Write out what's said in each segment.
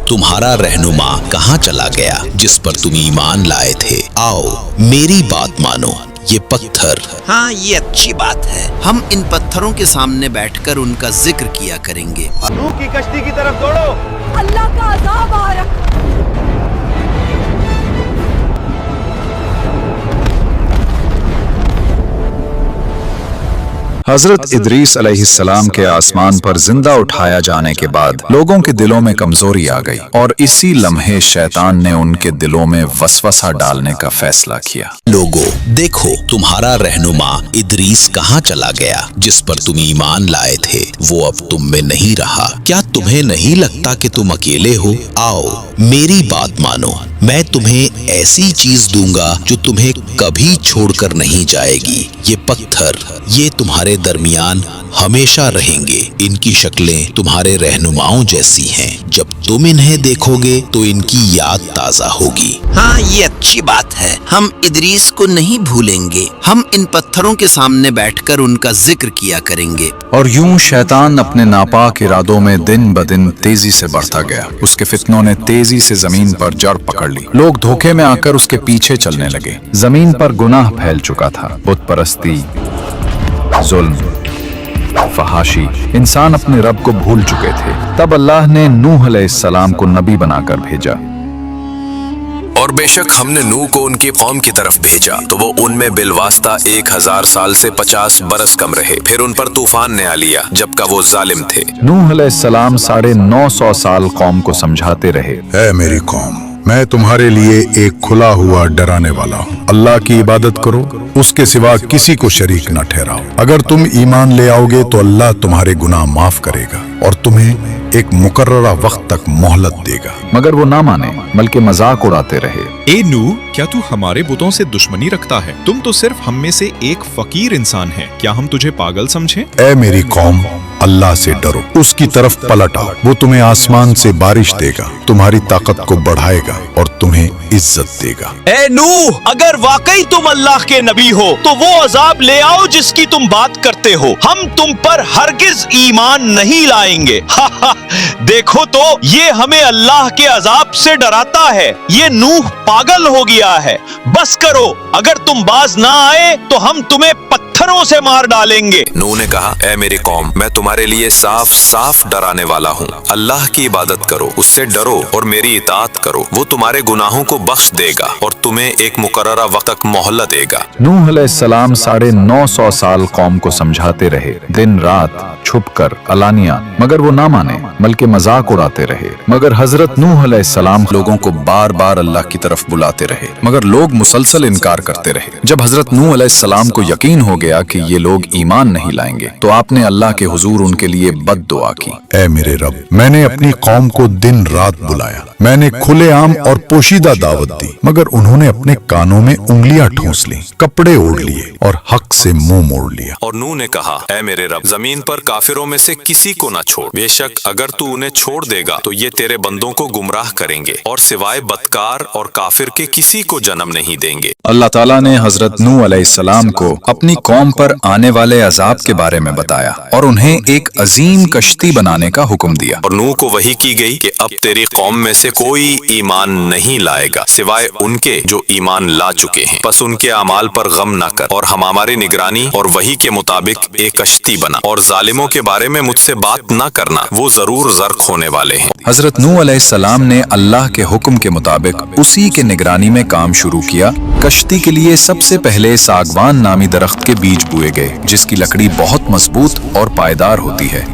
तुम्हारा रहनुमा कहाँ चला गया जिस पर तुम ईमान लाए थे। आओ मेरी बात मानो, ये पत्थर। हाँ, ये अच्छी बात है। हम इन पत्थरों के सामने बैठकर उनका जिक्र किया करेंगे। नूह की कश्ती की तरफ दौड़ो। अल्लाह का अज़ाब आ रहा। हजरत इदरीस अलैहिस्सलाम के आसमान पर जिंदा उठाया जाने के बाद लोगों के दिलों में कमजोरी आ गई और इसी लम्हे शैतान ने उनके दिलों में वसवसा डालने का फैसला किया। लोगों देखो, तुम्हारा रहनुमा इदरीस कहाँ चला गया जिस पर तुम ईमान लाए थे, वो अब तुम में नहीं रहा। क्या तुम्हें नहीं लगता कि तुम अकेले हो? आओ मेरी बात मानो, मैं तुम्हें ऐसी चीज दूंगा जो तुम्हें कभी छोड़कर नहीं जाएगी। ये पत्थर, ये तुम्हारे दरमियान हमेशा रहेंगे। इनकी शक्लें तुम्हारे रहनुमाओं जैसी हैं। जब तुम इन्हें देखोगे तो इनकी याद ताजा होगी। हाँ, ये अच्छी बात है। हम इदरीस को नहीं भूलेंगे। हम इन पत्थरों के सामने बैठकर उनका जिक्र किया करेंगे। और यूं शैतान अपने नापाक इरादों में दिन ब दिन तेजी से बढ़ता गया। उसके फितनों ने तेजी से जमीन पर जड़ पकड़ ली। लोग धोखे में आकर उसके पीछे चलने लगे। जमीन पर गुनाह फैल चुका था। बुत परस्ती, जुल्म, फहाशी, इंसान अपने रब को भूल चुके थे। तब अल्लाह ने नूह अलैहिस्सलाम को नबी बनाकर भेजा। और बेशक हमने नूह को उनकी कौम की तरफ भेजा तो वो उनमें बिलवास्ता 1000 साल से 50 बरस कम रहे। फिर उन पर तूफान ने आ लिया जबकि वो जालिम थे। नूह अलैहिस्सलाम 950 साल कौम को समझाते रहे, ऐ मेरी कौम, मैं तुम्हारे लिए एक खुला हुआ डराने वाला हूँ। अल्लाह की इबादत करो, उसके सिवा किसी को शरीक न ठहराओ। अगर तुम ईमान ले आओगे तो अल्लाह तुम्हारे गुनाह माफ करेगा और तुम्हें एक मुकर्ररा वक्त तक मोहलत देगा। मगर वो ना माने बल्कि मजाक उड़ाते रहे। ए नूह, क्या तू हमारे बुतों से दुश्मनी रखता है? तुम तो सिर्फ हम में से एक फकीर इंसान है। क्या हम तुझे पागल समझें? ऐ मेरी कौम, अल्लाह से डरो, उसकी तरफ पलट आओ। वो तुम्हें आसमान से बारिश देगा, तुम्हारी ताकत को बढ़ाएगा और तुम्हें इज्जत देगा। ए नूह, अगर वाकई तुम अल्लाह के नबी हो तो वो अजाब ले आओ जिसकी तुम बात करते हो। हम तुम पर हरगिज ईमान नहीं लाएंगे। देखो तो ये हमें अल्लाह के अजाब से डराता है। ये नूह पागल हो गया है। बस करो, अगर तुम बाज ना आए तो हम तुम्हें पत्थरों से मार डालेंगे। नूह ने कहा, ऐ मेरी कौम, मैं तुम्हारे लिए साफ साफ डराने वाला हूँ। अल्लाह की इबादत करो, उससे डरो और मेरी इताअत करो। वो तुम्हारे गुनाहों को बख्श देगा और तुम्हें एक मुकर्ररा वक्त तक मोहलत देगा। नूह अलैहिस्सलाम 950 साल कौम को समझाते रहे, दिन रात, छुपकर, अलानिया, मगर वो ना माने बल्कि मजाक उड़ाते रहे। मगर हजरत नूह अलैहिस्सलाम लोगों को बार बार अल्लाह की तरफ बुलाते रहे, मगर लोग मुसलसल इनकार करते रहे। जब हजरत नूह अलैहिस्सलाम को यकीन हो गया कि ये लोग ईमान नहीं लाएंगे तो आपने अल्लाह के हुजूर उनके लिए बद दुआ की। ऐ मेरे रब, मैंने अपनी कौम को दिन रात बुलाया, मैंने खुलेआम और पोशीदा दावत दी, मगर उन्होंने अपने कानों में उंगलियां ठूंस ली, कपड़े ओढ़ लिए और हक से मुंह मोड़ लिया। और नूह ने कहा, ऐ मेरे रब, जमीन पर काफिरों में से किसी को न छोड़। बेशक अगर तू उन्हें छोड़ देगा तो ये तेरे बंदों को गुमराह करेंगे और सिवाय बदकार और काफिर के किसी को जन्म नहीं देंगे। अल्लाह ताला ने हजरत नूह अलैहिस्सलाम को अपनी कौम पर आने वाले अजाब के बारे में बताया और उन्हें एक अजीम कश्ती बनाने का हुक्म दिया। और नूह को वही की गई कि अब तेरी कौम में से कोई ईमान नहीं लाएगा सिवाय उनके जो ईमान ला चुके हैं। बस उनके अमाल पर गम न कर और हम हमारी निगरानी और वही के मुताबिक एक कश्ती बना। और जालिमों के बारे में मुझसे बात न करना, वो जरूर गर्क होने वाले हैं। हजरत नूह अलैहिस्सलाम ने अल्लाह के हुक्म के मुताबिक उसी के निगरानी में काम शुरू किया। कश्ती के लिए सबसे पहले सागवान नामी दरख्त के बीज बोए गए, जिसकी लकड़ी बहुत मजबूत और पायदार होती है।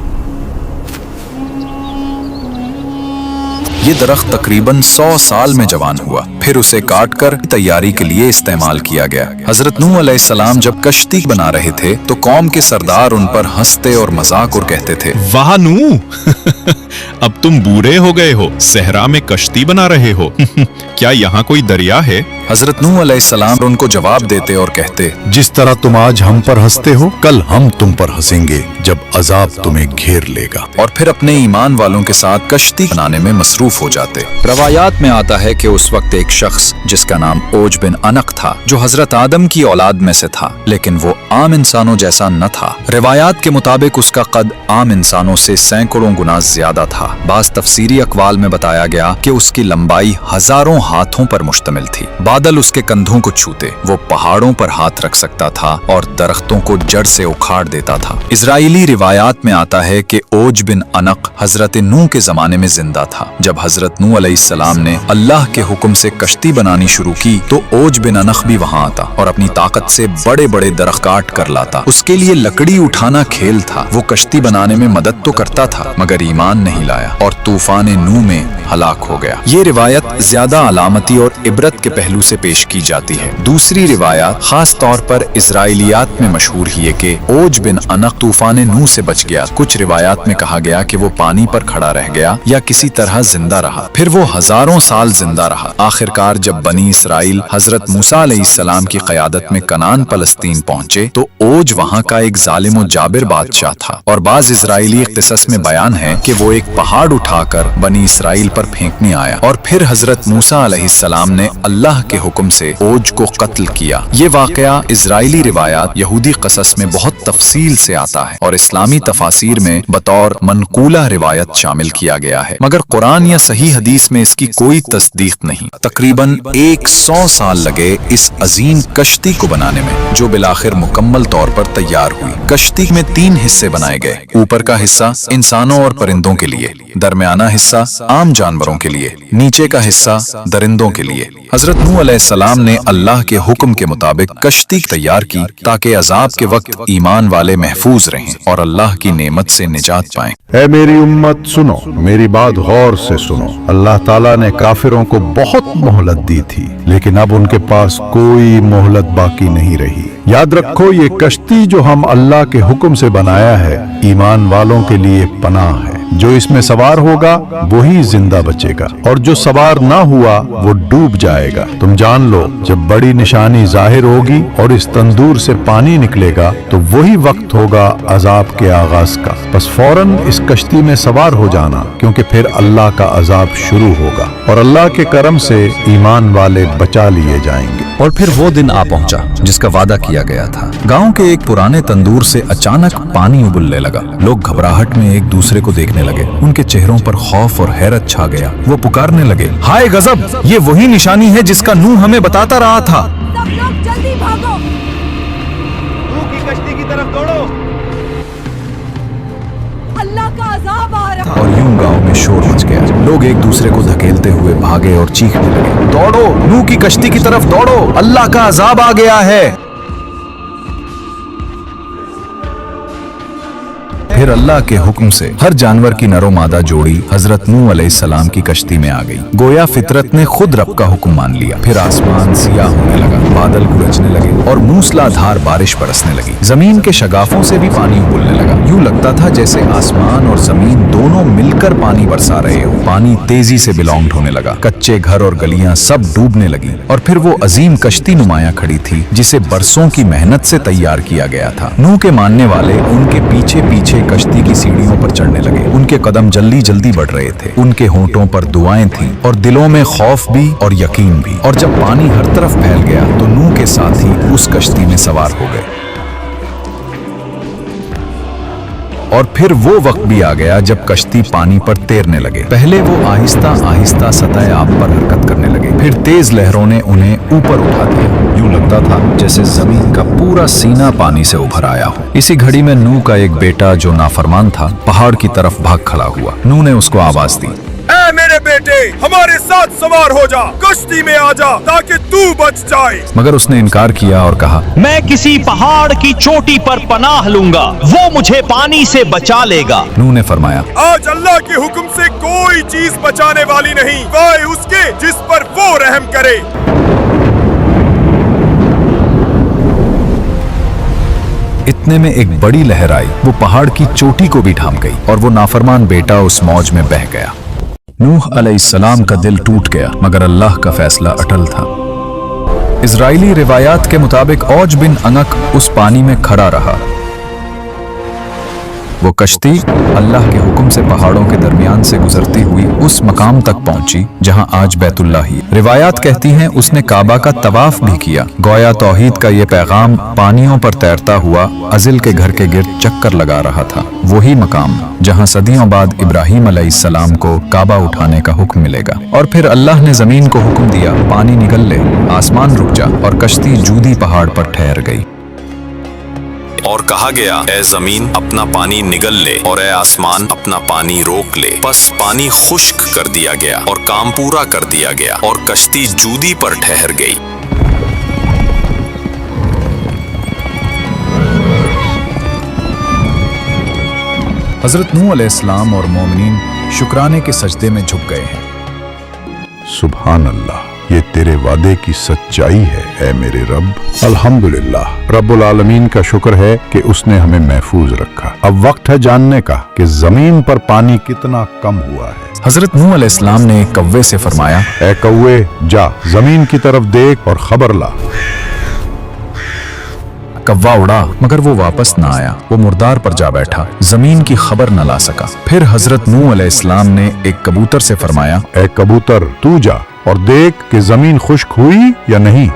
ये दरख्त तकरीबन 100 साल में जवान हुआ, फिर उसे काटकर तैयारी के लिए इस्तेमाल किया गया। हजरत नूह अलैहिस्सलाम जब कश्ती बना रहे थे तो कौम के सरदार उन पर हंसते और मजाक और कहते थे, वाह नूह, अब तुम बूढ़े हो गए हो, सहरा में कश्ती बना रहे हो। क्या यहाँ कोई दरिया है? हजरत नूह अलैहिस्सलाम उनको जवाब देते और कहते, जिस तरह तुम आज हम पर हंसते हो, कल हम तुम पर हंसेंगे जब अजाब तुम्हें घेर लेगा। और फिर अपने ईमान वालों के साथ कश्ती बनाने में मसरूफ हो जाते। रवायात में आता है कि उस वक्त एक शख्स जिसका नाम ओज बिन अनक था, जो हजरत आदम की औलाद में से था, लेकिन वो आम इंसानों जैसा न था। रिवायात के मुताबिक उसका कद आम इंसानों से सैकड़ों गुना ज्यादा था। बाज तफसीरी अकवाल में बताया गया कि उसकी लंबाई हजारों हाथों पर मुश्तमिल थी। बादल उसके कंधों को छूते, वो पहाड़ों पर हाथ रख सकता था और दरख्तों को जड़ से उखाड़ देता था। इजराइली रिवायात में आता है कि ओज बिन अनक हजरत नूह के जमाने में जिंदा था। जब हजरत नूह अलैहिस्सलाम ने अल्लाह के हुक्म से कश्ती बनानी शुरू की तो ओज बिन अनक भी वहां आता और अपनी ताकत से बड़े बड़े दरख्त काट कर लाता। उसके लिए लकड़ी उठाना खेल था। वो कश्ती बनाने में मदद तो करता था मगर ईमान नहीं लाया और तूफान नूह में हलाक हो गया। ये रिवायत ज्यादा अलामती और इबरत के पहलू से पेश की जाती है। दूसरी रिवायत खास तौर पर इजराइलियात में मशहूर है कि ओज बिन अनक तूफान नूह से बच गया। कुछ रिवायात में कहा गया कि वो पानी पर खड़ा रह गया या किसी तरह जिंदा रहा। फिर वो हजारों साल जिंदा रहा। आखिरकार जब बनी इसराइल हजरत मूसा अलैहिस्सलाम की क़यादत में कनान फलस्तीन पहुंचे तो ओज वहां का एक जालिम और जाबिर बादशाह था और बाज इजराइली क़िसस में बयान है कि वो एक पहाड़ उठाकर बनी इसराइल पर फेंकने आया और फिर हजरत मूसा अलैहिस्सलाम ने अल्लाह के हुक्म से ओज को कत्ल किया। ये वाकया इजराइली रिवायात यहूदी क़सस में बहुत तफसील से आता है और इस्लामी तफासिर में बतौर मनकूला रिवायत शामिल किया गया है, मगर कुरान या सही हदीस में इसकी कोई तस्दीक नहीं। तकरीबन 100 साल लगे इस अजीम कश्ती को बनाने में जो बिलाखिर मुकम्मल तौर पर तैयार हुई। कश्ती में 3 हिस्से बनाए गए। ऊपर का हिस्सा इंसानों और परिंदों के लिए, दरमियाना हिस्सा आम जानवरों के लिए, नीचे का हिस्सा दरिंदों के लिए। हजरत नूह अलैहिस्सलाम ने अल्लाह के हुक्म के मुताबिक कश्ती तैयार की ताकि अजाब के वक्त ईमान वाले महफूज रहें और अल्लाह की नेमत से निजात पाएं। ऐ मेरी उम्मत सुनो, मेरी बात गौर से सुनो। अल्लाह ताला ने काफिरों को बहुत मोहलत दी थी लेकिन अब उनके पास कोई मोहलत बाकी नहीं रही। याद रखो ये कश्ती जो हम अल्लाह के हुक्म से बनाया है ईमान वालों के लिए पनाह है। जो इसमें सवार होगा वही जिंदा बचेगा और जो सवार ना हुआ वो डूब जाएगा। तुम जान लो जब बड़ी निशानी जाहिर होगी और इस तंदूर से पानी निकलेगा तो वही वक्त होगा अजाब के आगाज का। बस फौरन इस कश्ती में सवार हो जाना क्योंकि फिर अल्लाह का अजाब शुरू होगा और अल्लाह के करम से ईमान वाले बचा लिए जाएंगे। और फिर वो दिन आ पहुंचा जिसका वादा किया गया था। गांव के एक पुराने तंदूर से अचानक पानी उबलने लगा। लोग घबराहट में एक दूसरे को देखने लगे। उनके चेहरों पर खौफ और हैरत छा गया। वो पुकारने लगे, हाय गजब, ये वही निशानी है जिसका नूह हमें बताता रहा था। सब लोग जल्दी भागो। नूह की कश्ती की तरफ दौड़ो। अल्लाह का अजाब आ रहा है। और यूं गांव में शोर मच गया। लोग एक दूसरे को धकेलते हुए भागे और चीखने लगे, दौड़ो, नूह की कश्ती की तरफ दौड़ो, अल्लाह का अजाब आ गया है। फिर अल्लाह के हुक्म से हर जानवर की नरो मादा जोड़ी हजरत नूह अलैहिस्सलाम की कश्ती में आ गई। गोया फितरत ने खुद रब का हुक्म मान लिया। फिर आसमान सियाह होने लगा, बादल गरजने लगे और मूसलाधार बारिश बरसने लगी। जमीन के शगाफों से भी पानी उबलने लगा। यूं लगता था जैसे आसमान और जमीन दोनों मिलकर पानी बरसा रहे हो। पानी तेजी से बिलोंग होने लगा। कच्चे घर और गलियां सब डूबने लगी और फिर वो अजीम कश्ती नुमाया खड़ी थी जिसे बरसों की मेहनत से तैयार किया गया था। नूह के मानने वाले उनके पीछे पीछे कश्ती की सीढ़ियों पर चढ़ने लगे। उनके कदम जल्दी जल्दी बढ़ रहे थे। उनके होंठों पर दुआएं थीं और दिलों में खौफ भी और यकीन भी। और जब पानी हर तरफ फैल गया तो नूह के साथी उस कश्ती में सवार हो गए। और फिर वो वक्त भी आ गया जब कश्ती पानी पर तैरने लगे। पहले वो आहिस्ता आहिस्ता सतह आब पर हरकत करने लगे। फिर तेज लहरों ने उन्हें ऊपर उठा दिया। यूं लगता था जैसे जमीन का पूरा सीना पानी से उभर आया हो। इसी घड़ी में नूह का एक बेटा जो नाफरमान था पहाड़ की तरफ भाग खड़ा हुआ। नूह ने उसको आवाज दी, ऐ मेरे बेटे, हमारे साथ सवार हो जा, कश्ती में आ जा ताकि तू बच जाए। मगर उसने इनकार किया और कहा, मैं किसी पहाड़ की चोटी पर पनाह लूंगा, वो मुझे पानी से बचा लेगा। नूह ने फरमाया, आज अल्लाह के हुक्म से कोई चीज बचाने वाली नहीं, वाए उसके जिस पर वो रहम करे। इतने में एक बड़ी लहर आई। वो पहाड़ की चोटी को भी ढांप गई और वो नाफरमान बेटा उस मौज में बह गया। नूह अलैहिस्सलाम का दिल टूट गया मगर अल्लाह का फैसला अटल था। इजराइली रिवायात के मुताबिक औज बिन अनक उस पानी में खड़ा रहा। वो कश्ती अल्लाह के हुक्म से पहाड़ों के दरमियान से गुजरती हुई उस मकाम तक पहुंची जहां आज बैतुल्लाह ही। रिवायात कहती हैं उसने काबा का तवाफ भी किया। गोया तौहीद का ये पैगाम पानियों पर तैरता हुआ अजिल के घर के गिर्द चक्कर लगा रहा था। वही मकाम जहां सदियों बाद इब्राहीम अलैहिस्सलाम को काबा उठाने का हुक्म मिलेगा। और फिर अल्लाह ने जमीन को हुक्म दिया, पानी निगल ले, आसमान रुक जा, और कश्ती जूदी पहाड़ पर ठहर गई। और कहा गया, ए जमीन अपना पानी निगल ले और ए आसमान अपना पानी रोक ले। बस पानी खुश्क कर दिया गया और काम पूरा कर दिया गया और कश्ती जूदी पर ठहर गई। हजरत नूह अलैहिस्सलाम और मोमिनीन शुक्राने के सजदे में झुक गए हैं। सुभान अल्लाह, ये तेरे वादे की सच्चाई है ऐ मेरे रब। अल्हम्दुलिल्लाह, रब्बुल आलमीन का शुक्र है कि उसने हमें महफूज रखा। अब वक्त है जानने का कि जमीन पर पानी कितना कम हुआ है। हजरत नूह अलैहिस्सलाम ने एक कौवे से फरमाया, ऐ कौवे, जा जमीन की तरफ देख और खबर ला। कौवा उड़ा मगर वो वापस ना आया। वो मुर्दार पर जा बैठा, जमीन की खबर न ला सका। फिर हजरत नूह अलैहिस्सलाम ने एक कबूतर से फरमाया, ऐ कबूतर, तू जा और देख कि जमीन खुश्क हुई या नहीं।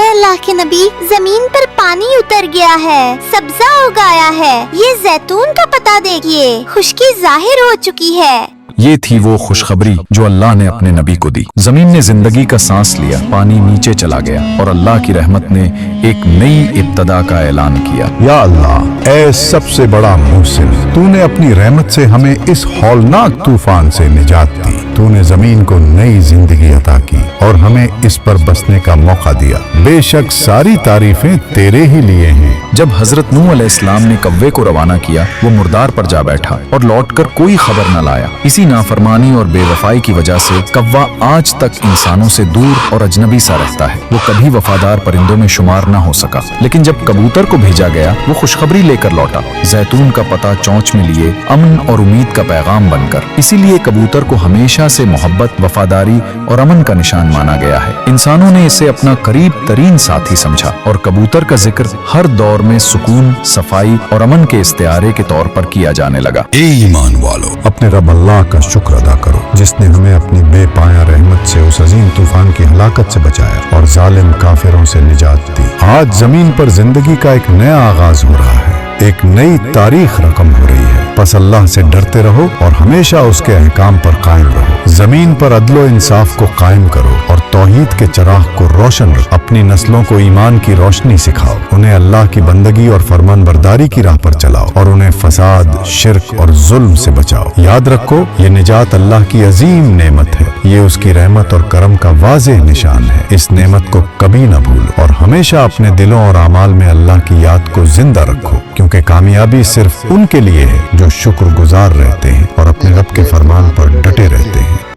अल्लाह के नबी, जमीन पर पानी उतर गया है, सब्जा उगाया है। ये जैतून का पता देखिए, खुश्की जाहिर हो चुकी है। ये थी वो खुशखबरी जो अल्लाह ने अपने नबी को दी। जमीन ने जिंदगी का सांस लिया, पानी नीचे चला गया और अल्लाह की रहमत ने एक नई इब्तदा का ऐलान किया। या अल्लाह, ऐ सबसे बड़ा मुहसिन, तूने अपनी रहमत से हमें इस हौलनाक तूफान से निजात दी। तूने जमीन को नई जिंदगी अता की और हमें इस पर बसने का मौका दिया। बेशक सारी तारीफें तेरे ही लिए हैं। जब हजरत नूह अलैहिस्सलाम ने कव्वे को रवाना किया, वो मुर्दार पर जा बैठा और लौटकर कोई खबर न लाया। इसी नाफरमानी और बेवफाई की वजह से कव्वा आज तक इंसानों से दूर और अजनबी सा रहता है। वो कभी वफादार परिंदों में शुमार न हो सका। लेकिन जब कबूतर को भेजा गया, वो खुशखबरी लेकर लौटा, जैतून का पता चौंच में लिए, अमन और उम्मीद का पैगाम बनकर। इसीलिए कबूतर को हमेशा से मोहब्बत, वफादारी और अमन का निशान माना गया है। इंसानों ने इसे अपना करीब तरीन साथी समझा और कबूतर का जिक्र हर दौर में सुकून, सफाई और अमन के इस्तिआरे के तौर पर किया जाने लगा। ए ईमान वालों, अपने रब अल्लाह का शुक्र अदा करो जिसने हमें अपनी बेपाया रहमत से उस अजीम तूफान की हलाकत से बचाया और जालिम काफिरों से निजात दी। आज जमीन पर जिंदगी का एक नया आगाज हो रहा है, एक नई तारीख रकम हो रही है। बस अल्लाह से डरते रहो और हमेशा उसके अहकाम पर कायम रहो। जमीन पर अदलो इंसाफ को कायम करो और तौहीद के चिराग को रोशन रखो। अपनी नस्लों को ईमान की रोशनी सिखाओ, उन्हें अल्लाह की बंदगी और फरमान बरदारी की राह पर चलाओ और उन्हें फसाद, शिर्क और जुल्म से बचाओ। याद रखो, ये निजात अल्लाह की अजीम नेमत है। ये उसकी रहमत और करम का वाज़ेह निशान है। इस नेमत को कभी न भूलो और हमेशा अपने दिलों और आमाल में अल्लाह की याद को जिंदा रखो, क्योंकि कामयाबी सिर्फ उनके लिए है जो शुक्रगुजार रहते हैं और अपने रब के